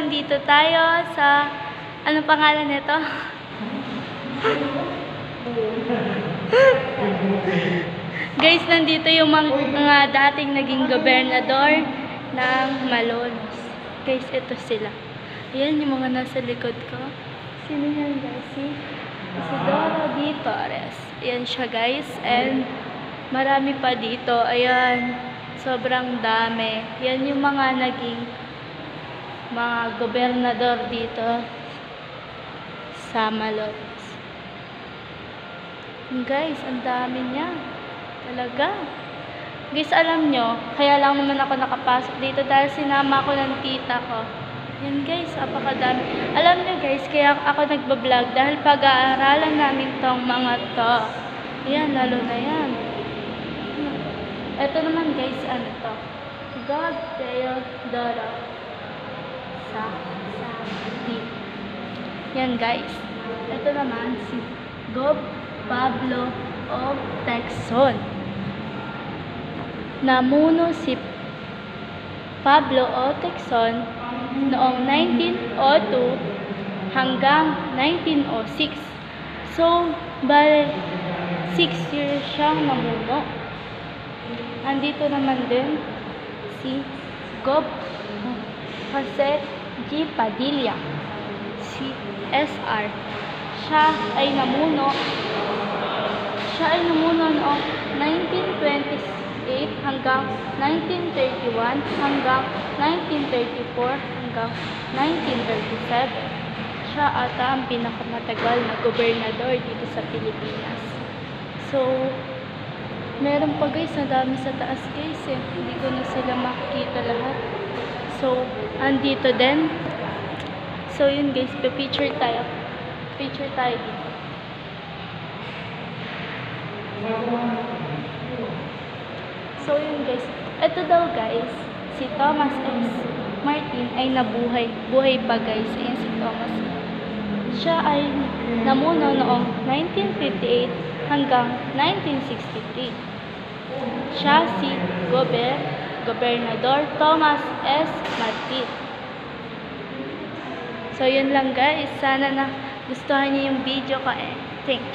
nandito tayo sa... Ano pangalan nito? Guys, nandito yung mga dating naging gobernador ng Malolos. Guys, ito sila. Ayan yung mga nasa likod ko. Sino yan, guys? Si Isidoro D. Torres. Ayan siya, guys. And marami pa dito. Ayan. Sobrang dami. Yan yung mga naging mga gobernador dito sa Malolos. Guys, ang dami niya. Talaga. Guys, alam nyo, kaya lang naman ako nakapasok dito dahil sinama ko ng tita ko. Yan guys, apakadami. Alam nyo guys, kaya ako nagbablog dahil pag-aaralan namin tong mga to. Yan, lalo na yan. Ito naman guys, ano to? God Teodoro sa yan guys. Ito naman si Gob Pablo of Texon. Namuno si Pablo o Texon noong 1902 hanggang 1906. So, bale 6 years siyang namuno. Andito naman din si Gob Jose G. Padilla, si SR. Siya ay namuno noong 1928 hanggang 1931 hanggang 1934 hanggang 1937. Siya ata ang pinakamatagal na gobernador dito sa Pilipinas. So, meron pa guys, na dami sa taas guys eh. Hindi ko na sila makikita lahat. So, andito din. So, yun guys, picture tayo. Picture tayo dito. So, yun guys. Ito daw guys, si Thomas S. Martin ay nabuhay. Buhay pa guys. Ayan si Thomas. Siya ay namuno noong 1958 hanggang 1963. Siya si Gobernador Thomas S. Martin. So, yun lang guys. Sana na gustuhan niyo yung video ko eh. Thank you.